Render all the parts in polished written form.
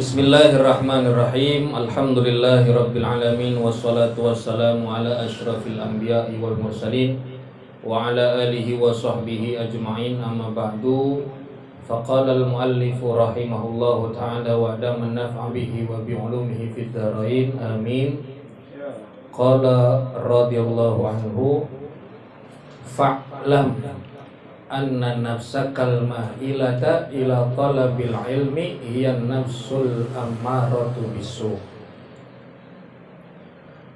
Bismillahirrahmanirrahim. Alhamdulillahirabbil alamin wassalatu wassalamu ala asyrafil anbiya'i wal mursalin wa ala alihi wa sahbihi ajma'in. Amma ba'du. Faqala al-muallifu rahimahullahu ta'ala wa adaman naf'a bihi wa bi 'ulumihi fid dharain. Amin. Qala radhiyallahu anhu fa'lam anna nafsakal mahilata ila talabil ilmi hiya nafsul ammaratu bisu.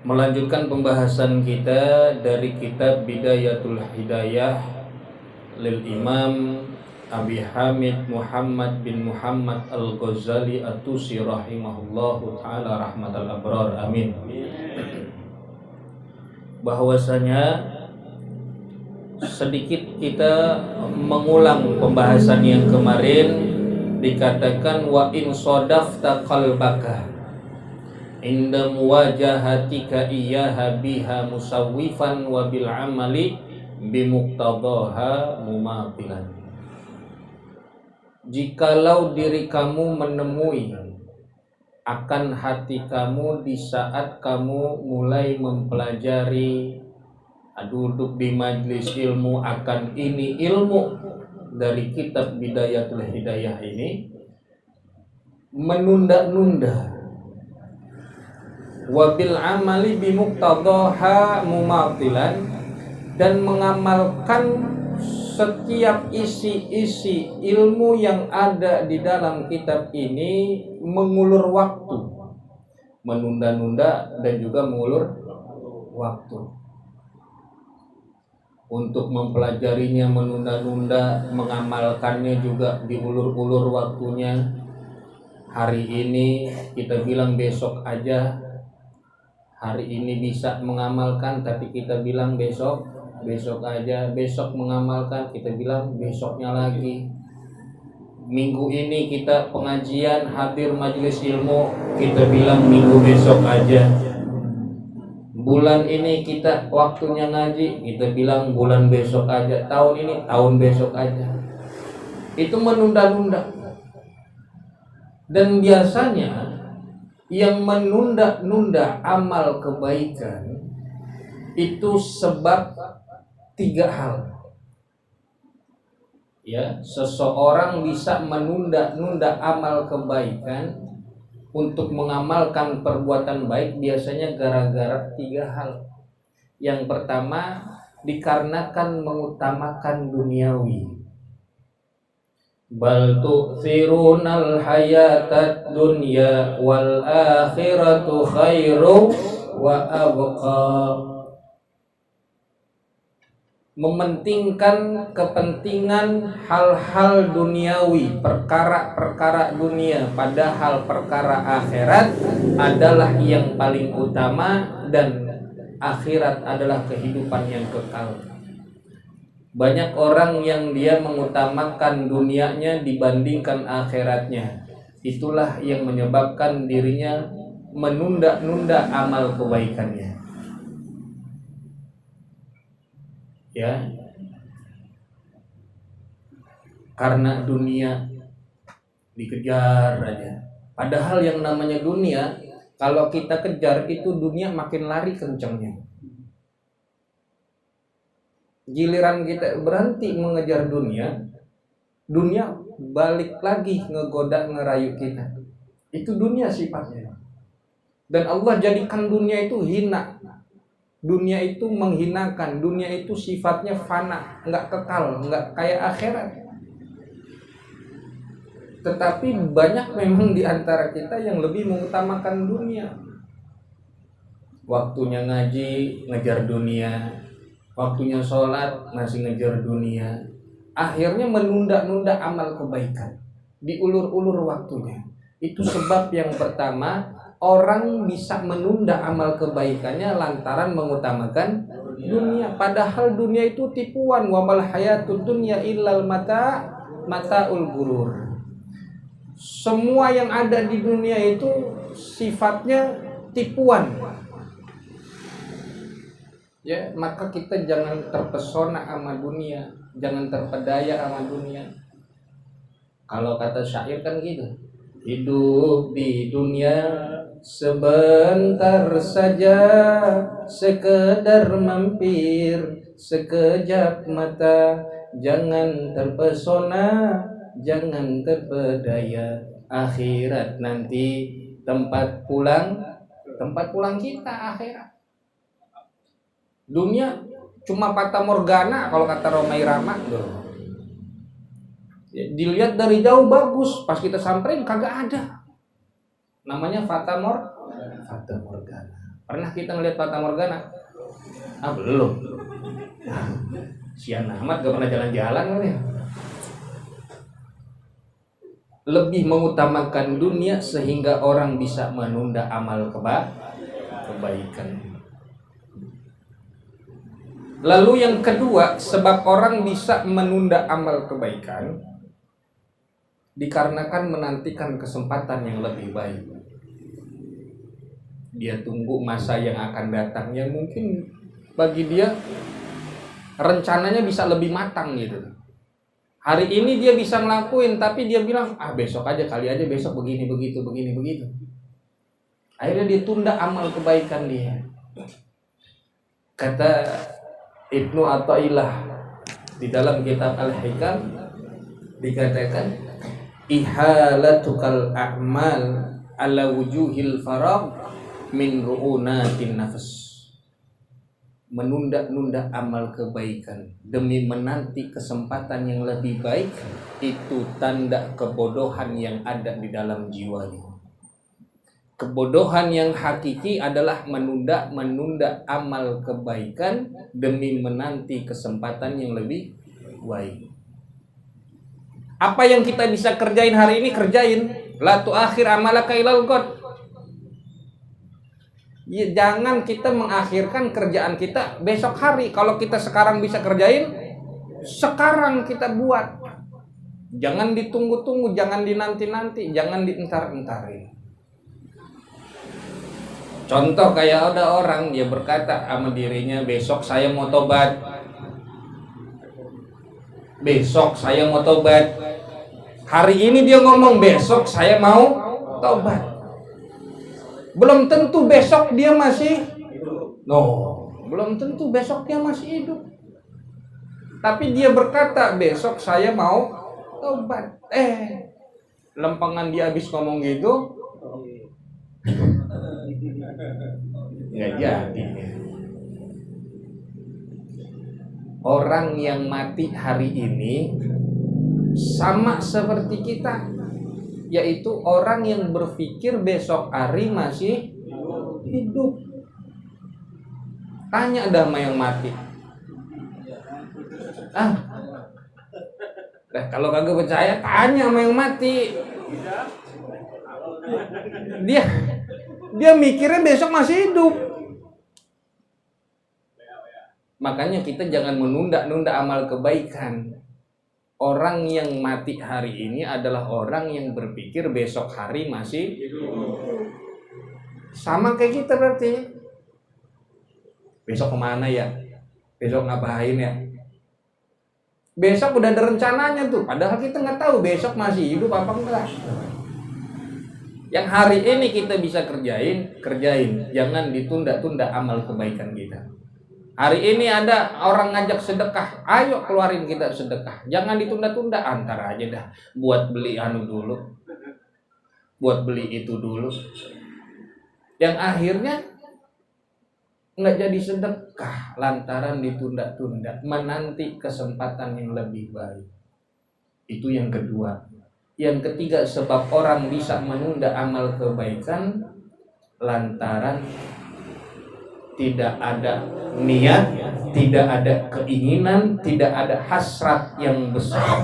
Melanjutkan pembahasan kita dari kitab Bidayatul Hidayah lil Imam Abi Hamid Muhammad bin Muhammad Al-Ghazali At-Tusi rahimahullahu ta'ala rahmatal abrar. Amin. Bahwasanya sedikit kita mengulang pembahasan yang kemarin, dikatakan wa in sadafta qalbaka inda muwajahatika iyyaha biha musawwifan wa bil amali bimuqtadaha mumathilan. Jikalau diri kamu menemui akan hati kamu di saat kamu mulai mempelajari, duduk di majlis ilmu akan ini ilmu dari kitab Bidayatul Hidayah ini, menunda-nunda wabil amali bimuqtadaha mumathilan, dan mengamalkan setiap isi-isi ilmu yang ada di dalam kitab ini mengulur waktu, menunda-nunda dan juga mengulur waktu. Untuk mempelajarinya menunda-nunda, mengamalkannya juga diulur-ulur waktunya. Hari ini kita bilang besok aja. Hari ini bisa mengamalkan tapi kita bilang besok aja. Besok mengamalkan kita bilang besoknya lagi. Minggu ini kita pengajian, hadir majelis ilmu, kita bilang minggu besok aja. Bulan ini kita waktunya ngaji, kita bilang bulan besok aja. Tahun ini tahun besok aja. Itu menunda-nunda. Dan biasanya yang menunda-nunda amal kebaikan itu sebab 3 hal. Ya, seseorang bisa menunda-nunda amal kebaikan untuk mengamalkan perbuatan baik biasanya gara-gara 3 hal. Yang pertama, dikarenakan mengutamakan duniawi. Bal tu'thirunal hayatad dunya wal akhiratu khairu wa abqa. Mementingkan kepentingan hal-hal duniawi, perkara-perkara dunia, padahal perkara akhirat adalah yang paling utama dan akhirat adalah kehidupan yang kekal. Banyak orang yang dia mengutamakan dunianya dibandingkan akhiratnya. Itulah yang menyebabkan dirinya menunda-nunda amal kebaikannya. Ya, karena dunia dikejar aja. Padahal yang namanya dunia, kalau kita kejar itu dunia makin lari kencangnya. Giliran kita berhenti mengejar dunia, dunia balik lagi ngegoda, ngerayu kita. Itu dunia sifatnya. Dan Allah jadikan dunia itu hina. Dunia itu menghinakan, dunia itu sifatnya fana, enggak kekal, enggak kayak akhirat. Tetapi banyak memang di antara kita yang lebih mengutamakan dunia. Waktunya ngaji, ngejar dunia. Waktunya sholat, masih ngejar dunia. Akhirnya menunda-nunda amal kebaikan, diulur-ulur waktunya. Itu sebab yang pertama, orang bisa menunda amal kebaikannya lantaran mengutamakan dunia. Padahal dunia itu tipuan. Wa mal hayatud dunya illal mataul ghurur. Semua yang ada di dunia itu sifatnya tipuan. Ya, maka kita jangan terpesona sama dunia, jangan terpedaya sama dunia. Kalau kata syair kan gitu. Hidup di dunia sebentar saja, sekedar mampir sekejap mata. Jangan terpesona, jangan terpedaya. Akhirat nanti tempat pulang kita akhirat. Dunia cuma fata morgana kalau kata Roma Irama. Dilihat dari jauh bagus, pas kita samperin kagak ada. Namanya fata morgana. Pernah kita ngeliat fata morgana? Belum. Sian amat gak pernah jalan-jalan kali ya. Lebih mengutamakan dunia sehingga orang bisa menunda amal kebaikan. Lalu yang kedua, sebab orang bisa menunda amal kebaikan dikarenakan menantikan kesempatan yang lebih baik. Dia tunggu masa yang akan datang yang mungkin bagi dia rencananya bisa lebih matang gitu. Hari ini dia bisa ngelakuin, tapi dia bilang besok aja, kali aja besok begini begitu. Akhirnya dia tunda amal kebaikan dia. Kata Ibnu Athaillah di dalam kitab Al-Hikam dikatakan ihalatukal a'mal ala wujuhil farag min ru'unatin nafs. Menunda-nunda amal kebaikan demi menanti kesempatan yang lebih baik itu tanda kebodohan yang ada di dalam jiwanya. Kebodohan yang hakiki adalah menunda amal kebaikan demi menanti kesempatan yang lebih baik. Apa yang kita bisa kerjain hari ini, kerjain. La tu'akhir amalaka ilal ghad. Ya, jangan kita mengakhirkan kerjaan kita besok hari. Kalau kita sekarang bisa kerjain, sekarang kita buat. Jangan ditunggu-tunggu, jangan dinanti-nanti, jangan dientar-entarin. Contoh kayak ada orang dia berkata sama dirinya, besok saya mau tobat. Besok saya mau tobat. Hari ini dia ngomong besok saya mau tobat. Belum tentu besok dia masih belum tentu besok dia masih hidup. Tapi dia berkata besok saya mau tobat. Lempengan dia habis ngomong gitu nggak jadi. Orang yang mati hari ini sama seperti kita, yaitu orang yang berpikir besok hari masih hidup. Tanya dah sama yang mati. Kalau kagak percaya tanya sama yang mati. Dia mikirnya besok masih hidup. Makanya kita jangan menunda-nunda amal kebaikan. Orang yang mati hari ini adalah orang yang berpikir besok hari masih sama kayak kita berarti. Besok kemana ya? Besok ngapain ya? Besok udah ada rencananya tuh. Padahal kita nggak tahu besok masih hidup apa enggak. Yang hari ini kita bisa kerjain. Jangan ditunda-tunda amal kebaikan kita. Hari ini ada orang ngajak sedekah, ayo keluarin kita sedekah. Jangan ditunda-tunda, antar aja dah buat beli dulu. Buat beli itu dulu. Yang akhirnya nggak jadi sedekah lantaran ditunda-tunda, menanti kesempatan yang lebih baik. Itu yang kedua. Yang ketiga, sebab orang bisa menunda amal kebaikan lantaran tidak ada niat, tidak ada keinginan, tidak ada hasrat yang besar.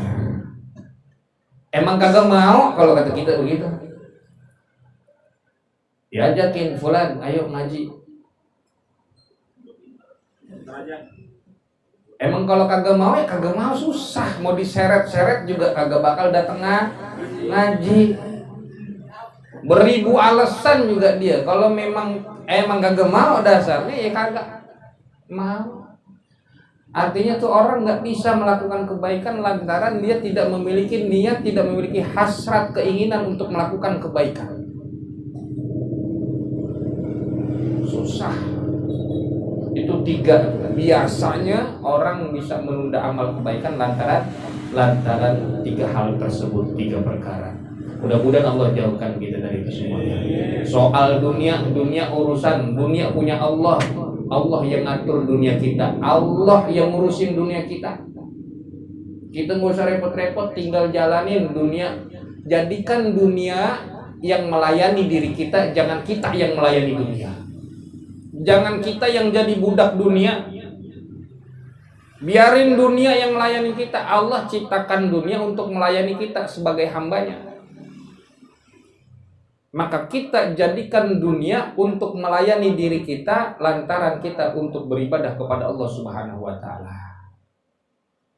Emang kagak mau kalau kata kita begitu. Diajakin fulan, ayo ngaji. Emang kalau kagak mau ya kagak mau, susah. Mau diseret-seret juga kagak bakal datang ngaji. Beribu alasan juga dia. Kalau emang kagak mau dasarnya ya kagak mau. Artinya tuh orang nggak bisa melakukan kebaikan lantaran dia tidak memiliki niat, tidak memiliki hasrat keinginan untuk melakukan kebaikan. Susah. Itu 3. Biasanya orang bisa menunda amal kebaikan lantaran 3 hal tersebut, 3 perkara. Mudah-mudahan Allah jauhkan kita dari itu semuanya. Soal dunia urusan, dunia punya Allah. Allah yang ngatur dunia kita, Allah yang ngurusin dunia kita. Kita nggak usah repot-repot, tinggal jalanin dunia. Jadikan dunia yang melayani diri kita, jangan kita yang melayani dunia. Jangan kita yang jadi budak dunia. Biarin dunia yang melayani kita. Allah ciptakan dunia untuk melayani kita sebagai hambanya. Maka kita jadikan dunia untuk melayani diri kita, lantaran kita untuk beribadah kepada Allah Subhanahu wa Ta'ala.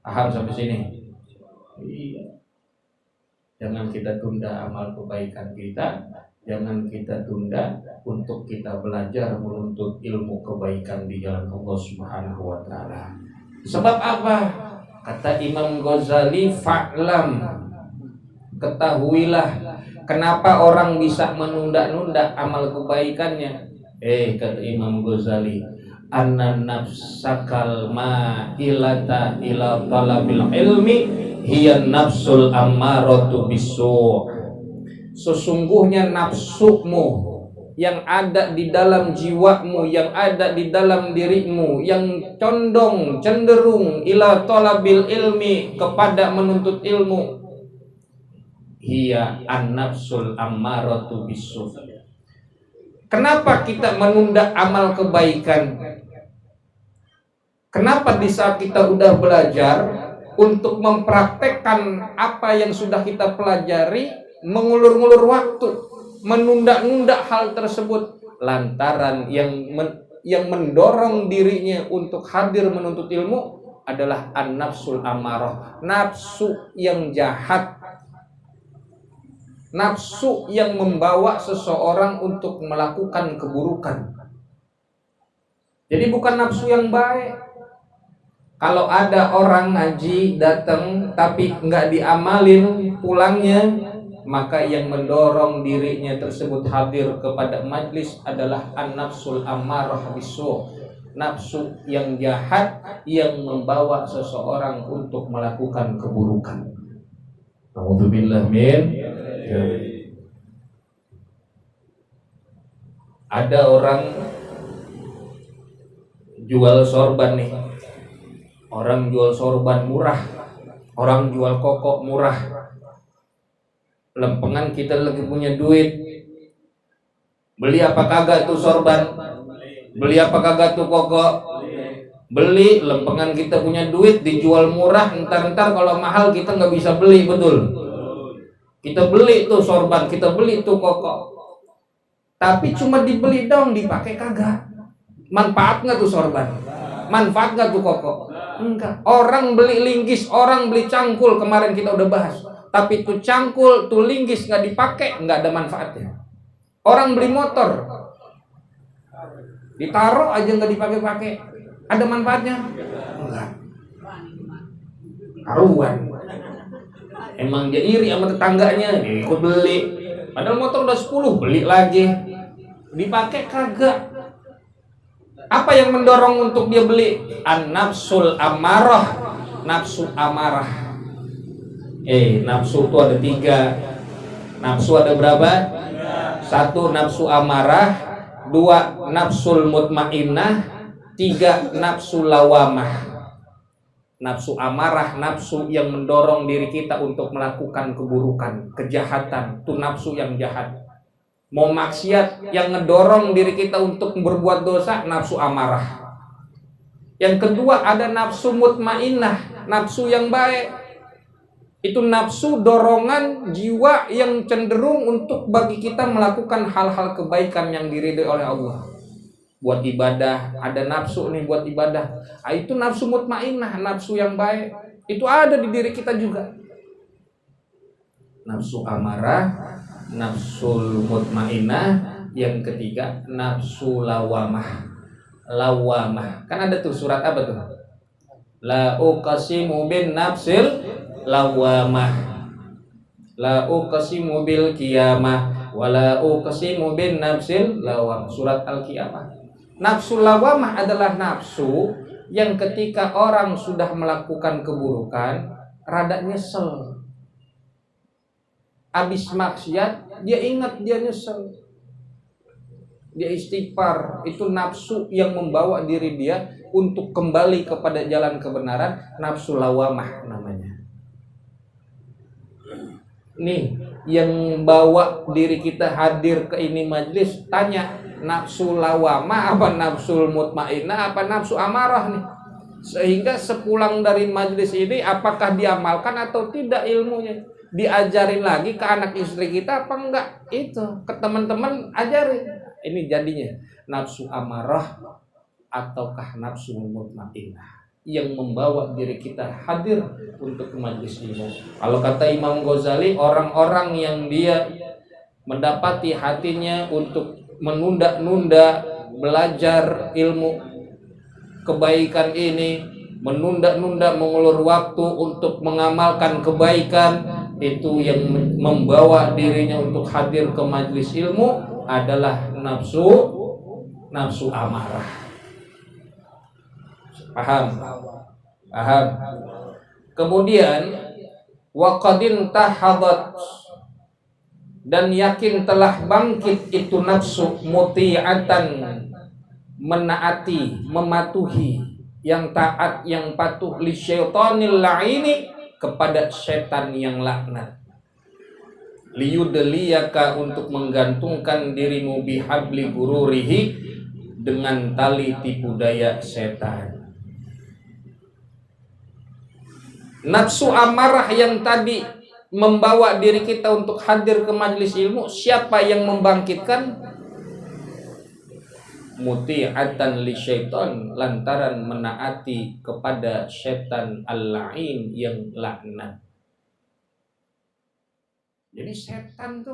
Paham sampai sini? Iya. Jangan kita tunda amal kebaikan kita, jangan kita tunda untuk kita belajar menuntut ilmu kebaikan di jalan Allah Subhanahu wa Ta'ala. Sebab apa? Kata Imam Ghazali, fa'lam, ketahuilah kenapa orang bisa menunda-nunda amal kebaikannya. Kata Imam Ghazali, anna nafsakal ma'ilata ila talabil ilmi hiya nafsul ammaratu bisu'. Sesungguhnya nafsumu yang ada di dalam jiwamu, yang ada di dalam dirimu, yang condong, cenderung ila talabil ilmi, kepada menuntut ilmu, hiya an-nafsul ammaratu bisu'. Kenapa kita menunda amal kebaikan? Kenapa di saat kita udah belajar untuk mempraktekkan apa yang sudah kita pelajari, mengulur-ngulur waktu, menunda-nunda hal tersebut? Lantaran yang mendorong dirinya untuk hadir menuntut ilmu adalah an-nafsul ammarah, nafsu yang jahat, nafsu yang membawa seseorang untuk melakukan keburukan. Jadi bukan nafsu yang baik. Kalau ada orang ngaji datang tapi nggak diamalin pulangnya, maka yang mendorong dirinya tersebut hadir kepada majlis adalah an-nafsul ammarah bisu', nafsu yang jahat yang membawa seseorang untuk melakukan keburukan. Alhamdulillah min. Ada orang jual sorban nih. Orang jual sorban murah, orang jual kokok murah. Lempengan kita lagi punya duit, beli apa kagak tuh sorban? Beli apa kagak tuh kokok? Beli. Lempengan kita punya duit, dijual murah, entar kalau mahal kita nggak bisa beli, betul? Kita beli tuh sorban, kita beli tuh kokok, tapi cuma dibeli dong, dipakai kagak. Manfaat nggak tuh sorban? Manfaat nggak tuh kokok? Enggak. Orang beli linggis, orang beli cangkul, kemarin kita udah bahas. Tapi tuh cangkul, tuh linggis nggak dipakai, nggak ada manfaatnya. Orang beli motor, ditaruh aja nggak dipakai-pakai, ada manfaatnya? Enggak. Karuan. Emang dia iri sama tetangganya, dia ikut beli. Padahal motor udah 10, beli lagi. Dipakai kagak. Apa yang mendorong untuk dia beli? An-nafsul ammarah, nafsu amarah. Nafsu itu ada 3. Nafsu ada berapa? 1 nafsu amarah, 2 nafsul mutmainnah, 3 nafsu lawamah. Nafsu amarah, nafsu yang mendorong diri kita untuk melakukan keburukan, kejahatan, itu nafsu yang jahat. Mau maksiat, yang ngedorong diri kita untuk berbuat dosa, nafsu amarah. Yang kedua ada nafsu mutmainnah, nafsu yang baik. Itu nafsu dorongan jiwa yang cenderung untuk bagi kita melakukan hal-hal kebaikan yang diridhoi oleh Allah. Buat ibadah, ada nafsu nih buat ibadah. Itu nafsu mutmainnah, nafsu yang baik. Itu ada di diri kita juga. Nafsu amarah, nafsul mutmainnah. Yang ketiga nafsu lawamah. Lawamah, kan ada tuh surat apa tuh? La uqsimu bin nafsil lawamah, la uqsimu bil qiyamah, wa la uqsimu bin nafsil lawamah. Surat Al-Qiyamah. Nafsu lawamah adalah nafsu yang ketika orang sudah melakukan keburukan rada nyesel. Abis maksiat dia ingat, dia nyesel, dia istighfar. Itu nafsu yang membawa diri dia untuk kembali kepada jalan kebenaran. Nafsu lawamah namanya. Nih yang bawa diri kita hadir ke ini majlis, tanya nafsu lawamah apa nafsul mutmainnah apa nafsu amarah nih. Sehingga sepulang dari majlis ini apakah diamalkan atau tidak ilmunya, diajarin lagi ke anak istri kita apa enggak, itu ke teman-teman ajarin. Ini jadinya nafsu amarah ataukah nafsu mutmainnah yang membawa diri kita hadir untuk majlis ilmu. Kalau kata Imam Ghazali, orang-orang yang dia mendapati hatinya untuk menunda-nunda belajar ilmu kebaikan ini, menunda-nunda mengulur waktu untuk mengamalkan kebaikan, itu yang membawa dirinya untuk hadir ke majlis ilmu adalah nafsu amarah. Paham? Paham. Kemudian waqadin tahadat, dan yakin telah bangkit itu nafsu muti'atan, menaati, mematuhi, yang taat, yang patuh, li syaitanil la'ini, kepada setan yang laknat. Liyudliyaka, untuk menggantungkan dirimu, bihabli gururihi, dengan tali tipu daya setan. Nafsu amarah yang tadi membawa diri kita untuk hadir ke majelis ilmu, siapa yang membangkitkan? Muti'atan li syaitan, lantaran menaati kepada setan al-la'in yang laknat. Jadi setan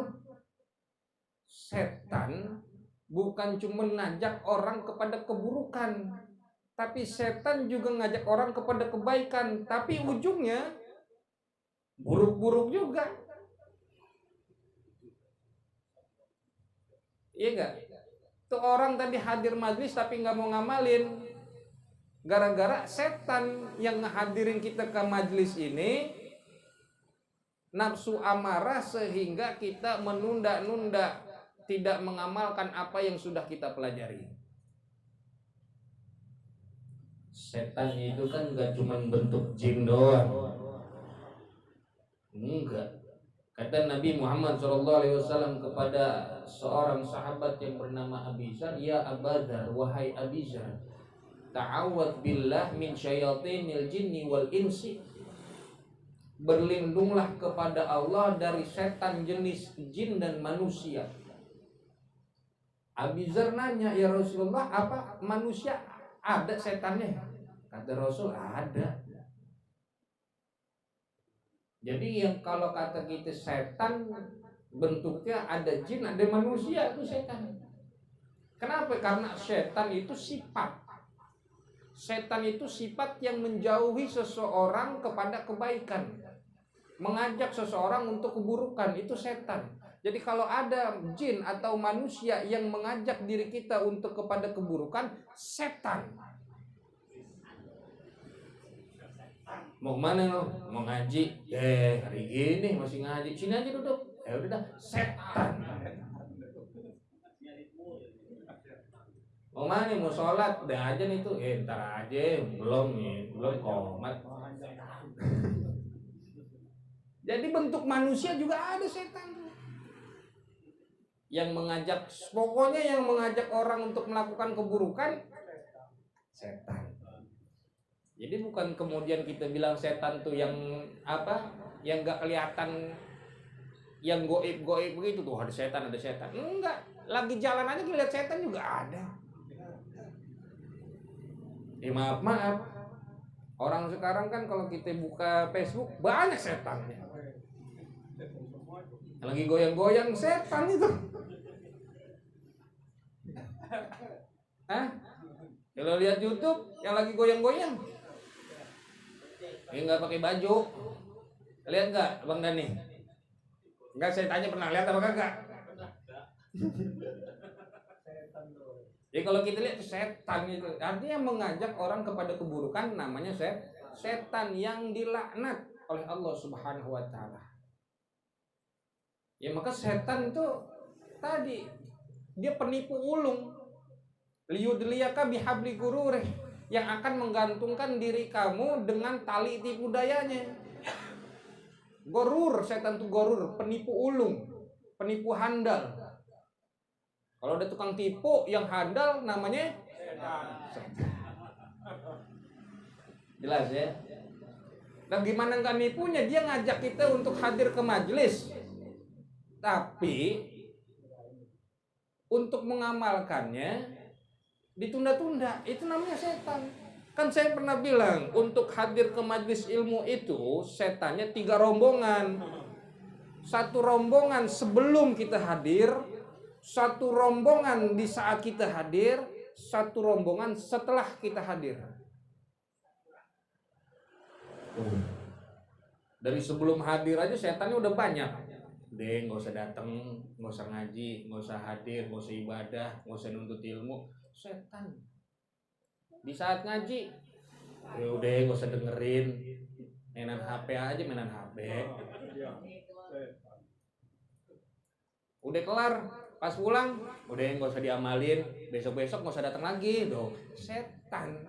bukan cuma ngajak orang kepada keburukan, tapi setan juga ngajak orang kepada kebaikan, tapi ujungnya buruk-buruk juga. Iya enggak? Tuh orang tadi hadir majlis tapi nggak mau ngamalin, gara-gara setan yang ngehadirin kita ke majlis ini nafsu amarah, sehingga kita menunda-nunda, tidak mengamalkan apa yang sudah kita pelajari. Setan itu kan nggak cuma bentuk jin doang, enggak. Kata Nabi Muhammad SAW kepada seorang sahabat yang bernama Abizar, ya Abazar, wahai Abizar, ta'awad billah min syayatinil jinni wal insi, berlindunglah kepada Allah dari setan jenis jin dan manusia. Abizar nanya, ya Rasulullah, apa manusia ada setannya? Kata Rasul, ada. Jadi yang kalau kata kita setan bentuknya ada jin, ada manusia, itu setan. Kenapa? Karena setan itu sifat. Setan itu sifat yang menjauhi seseorang kepada kebaikan, mengajak seseorang untuk keburukan, itu setan. Jadi kalau ada jin atau manusia yang mengajak diri kita untuk kepada keburukan, setan. Mau kemana lo? Mau ngaji? Hari gini masih ngaji. Sini aja duduk. Udah dah, setan. Mau mana? Mau sholat? Udah aja nih tuh. Ntar aja. Belum komat. Jadi bentuk manusia juga ada setan yang mengajak, pokoknya yang mengajak orang untuk melakukan keburukan, setan. Jadi bukan kemudian kita bilang setan tuh yang apa, yang gak kelihatan, yang goib begitu tuh, ada setan. Enggak, lagi jalan aja ngeliat setan juga ada. Maaf, orang sekarang kan kalau kita buka Facebook banyak setannya. Lagi goyang-goyang setan itu. Hah? Kalau lihat YouTube yang lagi goyang-goyang, nggak pakai baju. Lihat nggak Bang Dani? Enggak, saya tanya pernah lihat apa kagak? Jadi kalau kita lihat setan itu artinya mengajak orang kepada keburukan, namanya setan yang dilaknat oleh Allah Subhanahu wa taala. Ya maka setan itu tadi dia penipu ulung. Liyudliyaka bihabli gururih, yang akan menggantungkan diri kamu dengan tali tipu dayanya. Gorur, setan itu gorur, penipu ulung, penipu handal. Kalau ada tukang tipu yang handal namanya setan. Jelas ya? Nah gimana nggak nipunya? Dia ngajak kita untuk hadir ke majelis, tapi untuk mengamalkannya ditunda-tunda. Itu namanya setan. Kan saya pernah bilang, untuk hadir ke majelis ilmu itu setannya 3 rombongan. 1 rombongan sebelum kita hadir, 1 rombongan di saat kita hadir, 1 rombongan setelah kita hadir. Dari sebelum hadir aja setannya udah banyak. Deh, nggak usah datang, nggak usah ngaji, nggak usah hadir, nggak usah ibadah, nggak usah nuntut ilmu. Setan. Di saat ngaji, ya udah nggak usah dengerin, mainan HP aja, mainan HP. Udah kelar, pas pulang, udah nggak usah diamalin, besok-besok nggak usah datang lagi, dong. Setan.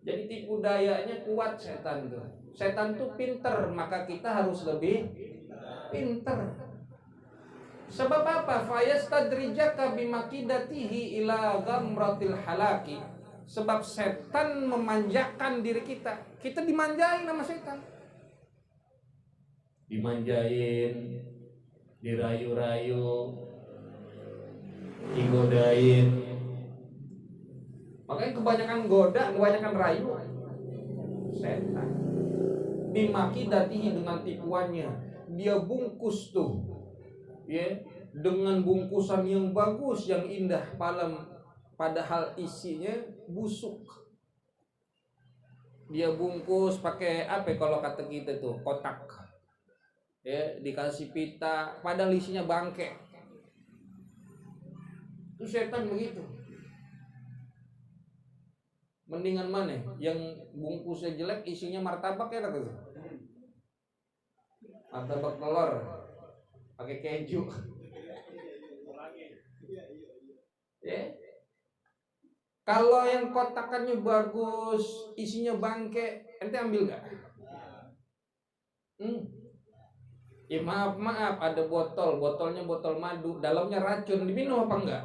Jadi tipu dayanya kuat setan tuh. Setan tuh pinter, maka kita harus lebih pinter. Sebab apa? Fayastadrijaka bimakidatihi ila ghamratil halaki. Sebab setan memanjakan diri kita. Kita dimanjain sama setan. Dimanjain, dirayu-rayu, digodain. Makanya kebanyakan goda, kebanyakan rayu setan. Bimakidatihi, dengan tipuannya. Dia bungkus tuh, ya, dengan bungkusan yang bagus, yang indah, padahal isinya busuk. Dia bungkus pakai apa kalau kata kita tuh, kotak, ya, dikasih pita, padahal isinya bangke. Itu setan begitu. Mendingan mana? Yang bungkusnya jelek, isinya martabak, ya kata tuh. Martabak telur pakai keju. Ya. Kalau yang kotakannya bagus, isinya bangke, ente ambil nggak? Ya maaf, ada botolnya botol madu, dalamnya racun, diminum apa enggak?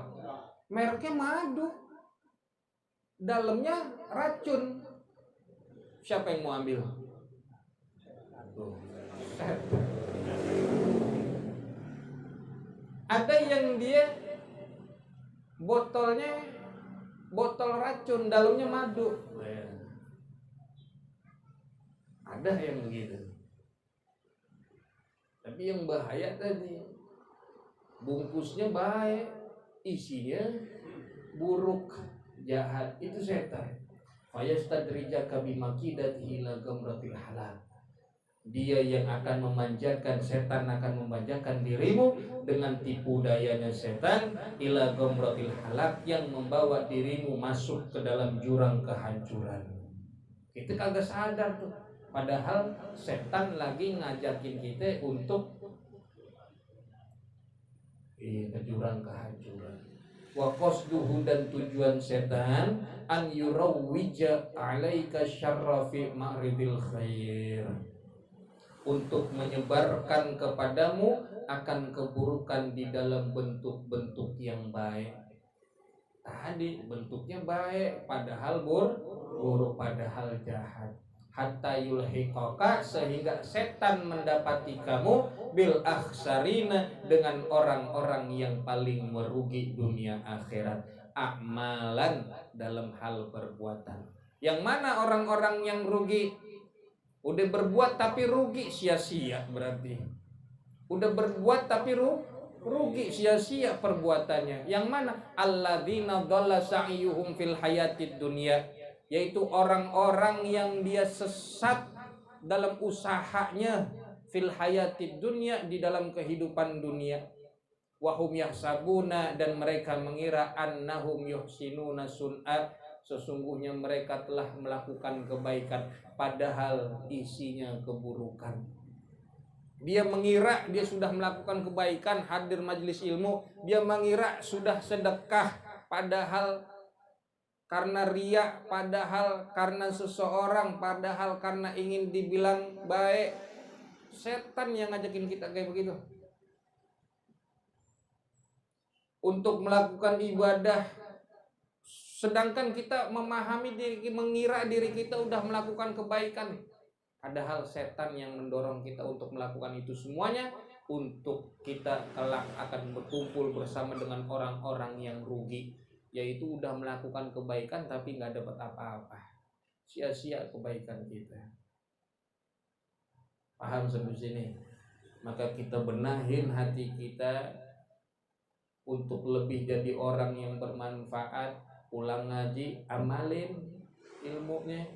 Mereknya madu, dalamnya racun. Siapa yang mau ambil? Ada yang dia botolnya botol racun, dalamnya madu. Ada yang begitu. Tapi yang bahaya tadi, bungkusnya baik, isinya buruk, jahat. Itu setan. Fayastadrijaka bimakidatihi ila ghamratil halak. Dia yang akan memanjakan, setan akan memanjakan dirimu dengan tipu dayanya setan ila ghamratil halak, yang membawa dirimu masuk ke dalam jurang kehancuran. Kita kagak sadar tuh, padahal setan lagi ngajakin kita untuk ke jurang kehancuran. Wa qasduhu, dan tujuan setan, an yurawwija 'alaika syarra fi ma'ridil khair, untuk menyebarkan kepadamu akan keburukan di dalam bentuk-bentuk yang baik. Tadi bentuknya baik, padahal buruk, padahal jahat. Hatta yulhiqaka, sehingga setan mendapati kamu bil akhsarina, dengan orang-orang yang paling merugi dunia akhirat. Amalan, dalam hal perbuatan. Yang mana orang-orang yang rugi? Udah berbuat tapi rugi, sia-sia berarti. Udah berbuat tapi rugi, sia-sia perbuatannya. Yang mana? Alladzina dhalla sa'yuhum fil hayatid dunya, yaitu orang-orang yang dia sesat dalam usahanya fil hayatid dunya, di dalam kehidupan dunia. Wahum yahsabuna, dan mereka mengira annahum yuhsinuna sun'at, sesungguhnya mereka telah melakukan kebaikan padahal isinya keburukan. Dia mengira dia sudah melakukan kebaikan, hadir majelis ilmu, dia mengira sudah sedekah, padahal karena riya, padahal karena seseorang, padahal karena ingin dibilang baik. Setan yang ngajakin kita kayak begitu. Untuk melakukan ibadah, sedangkan kita memahami diri, mengira diri kita udah melakukan kebaikan, padahal setan yang mendorong kita untuk melakukan itu semuanya untuk kita kelak akan berkumpul bersama dengan orang-orang yang rugi, yaitu udah melakukan kebaikan tapi nggak dapat apa-apa, sia-sia kebaikan kita. Paham sampai sini? Maka kita benahin hati kita untuk lebih jadi orang yang bermanfaat. Pulang ngaji, amalin ilmunya,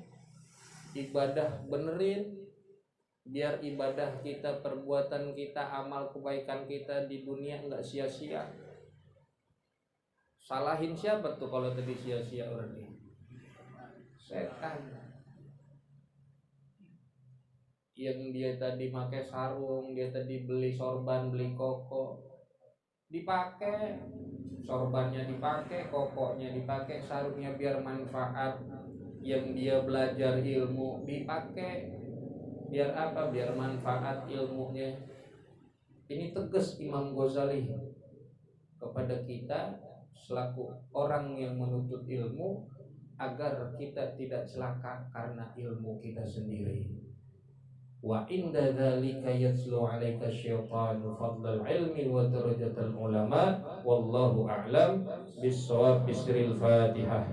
ibadah benerin, biar ibadah kita, perbuatan kita, amal kebaikan kita di dunia nggak sia-sia. Salahin siapa tuh kalau tadi sia-sia orangnya? Setan. Yang dia tadi pakai sarung, dia tadi beli sorban, beli koko, dipakai, sorbannya dipakai, kokoknya dipakai, sarungnya biar manfaat. Yang dia belajar ilmu dipakai, biar apa? Biar manfaat ilmunya. Ini tegas Imam Ghazali kepada kita selaku orang yang menuntut ilmu, agar kita tidak celaka karena ilmu kita sendiri. Wa inda dzalika yatslu 'alaika syaitanu fadlal ilmi wa darajatal ulama wallahu a'lam bis-shawab. Bismil Fatihah.